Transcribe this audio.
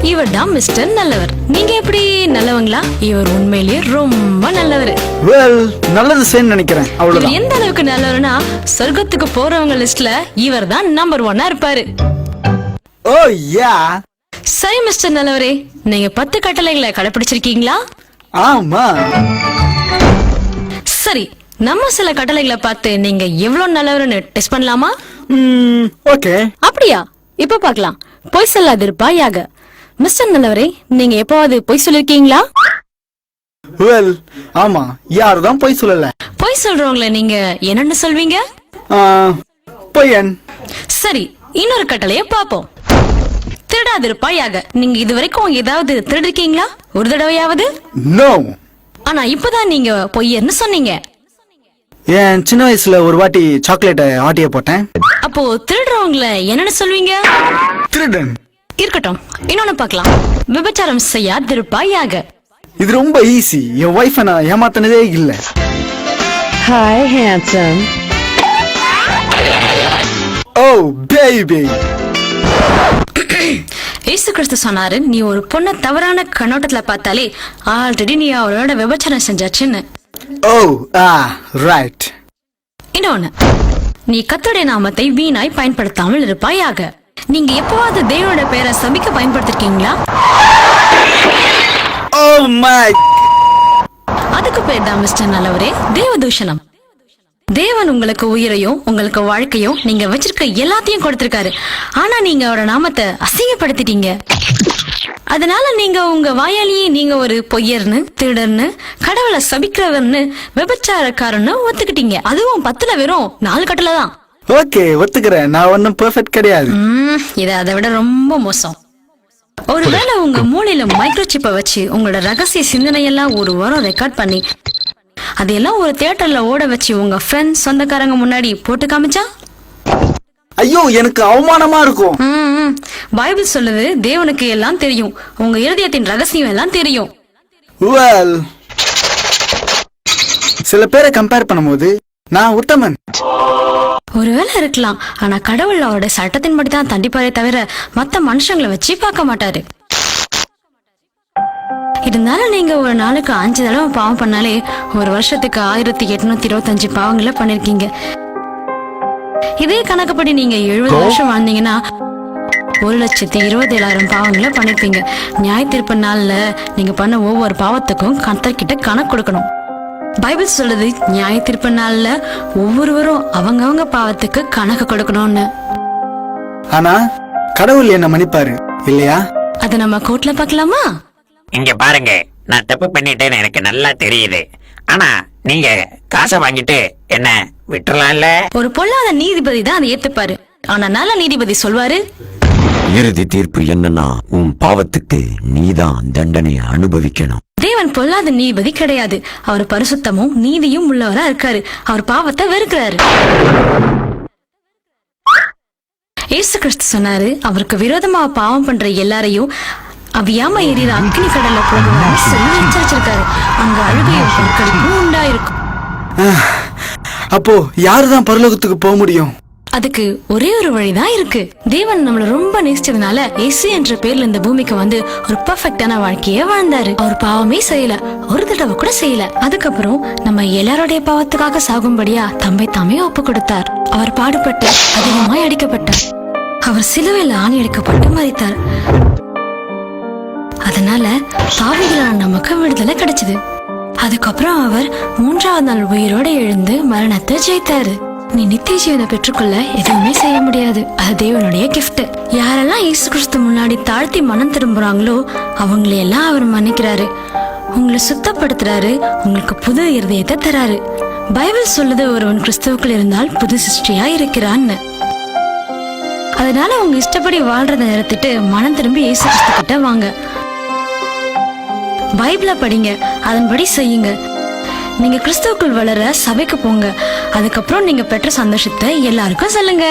இவர் தான் மிஸ்டர் நல்லவர். நீங்க எப்படி நல்லவங்களா? இவர் உண்மையிலேயே ரொம்ப நல்லவர். நல்லது செய்யணும்னு நினைக்கிறேன். இவர் எந்த அளவுக்கு நல்லவர்னா சொர்க்கத்துக்கு போறவங்க லிஸ்ட்ல இவர் தான் நம்பர் 1 இருப்பாரு. ஓ யா. சரி மிஸ்டர் நல்லவரே, நீங்க 10 கட்டளைகளை கடைபிடிச்சிருக்கீங்களா? ஆமா. சரி, நம்ம சில கட்டளைகளை பார்த்து நீங்க எவ்வளவு நல்லவர்னு டெஸ்ட் பண்ணலாமா? ஓகே. அப்படியா? இப்ப பார்க்கலாம். பொய் சொல்லாதிருப்பாயாக. மிஸ்டர் நல்லவரே, நீங்க எப்பவாவது பொய் சொல்லிருக்கீங்களா? ஆமா, யாருதான் பொய் சொல்லல. பொய் சொல்றவங்கள நீங்க என்னன்னு சொல்வீங்க? பொய்யன். சரி, இன்னொரு கட்டளைய பாப்போம். திருடாதிருப்பாயாக. நீங்க இதுவரைக்கும் ஏதாவது திருடிருக்கீங்களா? ஒரு தடவையாவது? நோ. ஆனா இப்பதான் நீங்க பொய்யர்னு சொன்னீங்க. என் சின்ன வயசுல ஒரு வாட்டி சாக்லேட்டை ஆட்டிய போட்டேன். அப்போ திருடுறவங்கள என்னன்னு சொல்வீங்க? திருடன். இருக்கட்டும், இன்னொன்னு பார்க்கலாம். விபச்சாரம் செய்யாதிருப்பாயாக. இது ரொம்ப ஈஸி. என் வைஃப் நான் ஏமாத்தினதே இல்ல. Hi handsome. Oh baby. இயேசு கிறிஸ்து சொன்னாரு, நீ ஒரு பொண்ண தவறான கண்ணோட்டத்துல பார்த்தாலே ஆல்ரெடி நீ அவளோட விபச்சாரம் செஞ்சாச்சுன்னு. ஓ ரைட். இன்னொன்னு, நீ கர்த்தருடைய நாமத்தை வீணாய் பயன்படுத்தாமல் இருப்பாயாக. நீங்க எப்பவாவது தேவனோட பேரை சபிக்க பயன்படுத்திருக்கீங்களா? Oh my. அதுக்கு பேர் தான் மிஸ்டர் நல்லவரே தேவதூஷணம். தேவன் உங்களுக்கு உயிரையும் உங்களுக்கு வாழ்க்கையும் நீங்க வச்சிருக்க எல்லாத்தையும் கொடுத்திருக்காரு. ஆனா நீங்க அவரோட நாமத்தை அசிங்கப்படுத்திட்டீங்க. அதனால நீங்க உங்க வாயாலேயே நீங்க ஒரு பொய்யர்னு, திருடர்னு, கடவுளை சபிக்கிறவர்னு, விபச்சாரக்காரன்னு ஒத்துக்கிட்டீங்க. அதுவும் 10ல வெறும் 4 கட்டளை தான். ஓகே, ஒத்துக்கிறேன். நான் ஒன்னும் பெர்ஃபெக்ட் கிடையாது. இது அதை விட ரொம்ப மோசம். ஒருவேளை உங்க மூளையில மைக்ரோசிப்பை வச்சு உங்களோட ரகசிய சிந்தனையெல்லாம் ஒரு வாரம் ரெக்கார்ட் பண்ணி அதெல்லாம் ஒரு தியேட்டர்ல ஓட வச்சு உங்க ஃப்ரெண்ட்ஸ் சொந்தக்காரங்க முன்னாடி போட்டு காமிச்சா? ஐயோ, எனக்கு அவமானமா இருக்கும். பைபிள் சொல்லுது, தேவனுக்கு எல்லாம் தெரியும், உங்க இருதயத்தின் ரகசியம் எல்லாம் தெரியும். சில பேரை கம்பேர் பண்ணும்போது நான் உத்தமன். ஒருவேளை இருக்கலாம். ஆனா கடவுள் அவரோட சட்டத்தின்படி தான் தண்டிப்பாரே தவிர மத்த மனுஷங்களை வச்சு பார்க்க மாட்டாரு. இருந்தாலும் நீங்க ஒரு நாளுக்கு 5 தடவை பாவம் பண்ணாலே ஒரு வருஷத்துக்கு 1825 பாவங்களை பண்ணிருக்கீங்க. இதே கணக்குப்படி நீங்க 70 வருஷம் வாழ்ந்தீங்கன்னா 1,27,000 பாவங்களை பண்ணிருப்பீங்க. நியாய தீர்ப்பு நாள்ல நீங்க பண்ண ஒவ்வொரு பாவத்துக்கும் கர்த்தர்கிட்ட கணக்கு கொடுக்கணும். பைபிள் சொல்லுது, நியாய தீர்ப்பு நாள்ல ஒவ்வொருவரும் அவங்கவங்க பாவத்துக்கு கணக்கு கொடுக்கணும்னு. ஆனா கடவுள் என்ன மன்னிப்பாரு இல்லையா? அத நம்ம கோர்ட்ல பார்க்கலாமா? இங்க பாருங்க, நான் தப்பு பண்ணிட்டேன்னு எனக்கு நல்லா தெரியுது. ஆனா நீங்க காசை வாங்கிட்டு என்ன விட்டுறலாம்ல? ஒரு பொல்லாத நீதிபதி தான் அதை ஏத்துப்பாரு. ஆனா நல்ல நீதிபதி சொல்வாரு, இறுதி தீர்ப்பு என்னன்னா, உன் பாவத்துக்கு நீதான் தண்டனை அனுபவிக்கணும். தேவன் பொல்லாத நீதிபதி கிடையாது. அவர் பரிசுத்தமும் நீதியும் உள்ளவரா இருக்காரு. அவர் பாவத்தை வெறுக்கிறாரு. இயேசு கிறிஸ்து சொன்னாரு, அவருக்கு விரோதமா பாவம் பண்ற எல்லாரையும் அவியாம எரியிற அக்னி கடல்ல போடுவாரு சொல்லி எச்சரிச்சிருக்காரு. அங்க அழுகையும் பொருட்களுக்கும் உண்டாயிருக்கும். அப்போ யாருதான் பரலோகத்துக்கு போக முடியும்? அதுக்கு ஒரே ஒரு வழிதான் இருக்கு. தேவன் நம்மள ரொம்ப நேசிச்சதுனால இயேசு என்ற பேர்ல இந்த பூமிக்கு வந்து ஒரு பெர்ஃபெக்ட்டான வாழ்க்கைய வாழ்ந்தாரு. அவர் பாவமே செய்யல, ஒரு தடவை கூட செய்யல. அதுக்கப்புறம் நம்ம எல்லாரோடைய பாவத்துக்காக சாகும்படியா தம்மை தாமே ஒப்பு கொடுத்தார். அவர் பாடுபட்டு அதிகமாய் அடிக்கப்பட்டார். அவர் சிலுவையில் ஆணி அடிக்கப்பட்டு மரித்தார். அதனால பாவிகளான நமக்கு விடுதலை கிடைச்சது. அதுக்கப்புறம் அவர் 3ஆவது நாள் உயிரோட எழுந்து மரணத்தை ஜெயித்தாரு. நீ நித்திய ஜீவனை பெற்றுக்கொள்ள எதுவுமே செய்ய முடியாது. அது தேவனுடைய கிஃப்ட். யாரெல்லாம் இயேசு கிறிஸ்து முன்னாடி தாழ்த்தி மனம் திரும்புறாங்களோ அவங்களையெல்லாம் அவர் மன்னிக்கிறாரு, உங்களை சுத்தப்படுத்துறாரு, உங்களுக்கு புது இருதயத்தை தராரு. பைபிள் சொல்லுது, ஒருவன் கிறிஸ்துவுக்குள் இருந்தால் புது சிருஷ்டியா இருக்கிறான்னு. அதனால உங்க இஷ்டப்படி வாழ்றதை நிறுத்திட்டு மனம் திரும்பி இயேசு கிறிஸ்து கிட்ட வாங்க. பைபிளை படிங்க, அதன்படி செய்யுங்க. நீங்க கிறிஸ்துவுக்குள் வளர சபைக்கு போங்க. அதுக்கப்புறம் நீங்க பெற்ற சந்தோஷத்தை எல்லாருக்கும் சொல்லுங்க.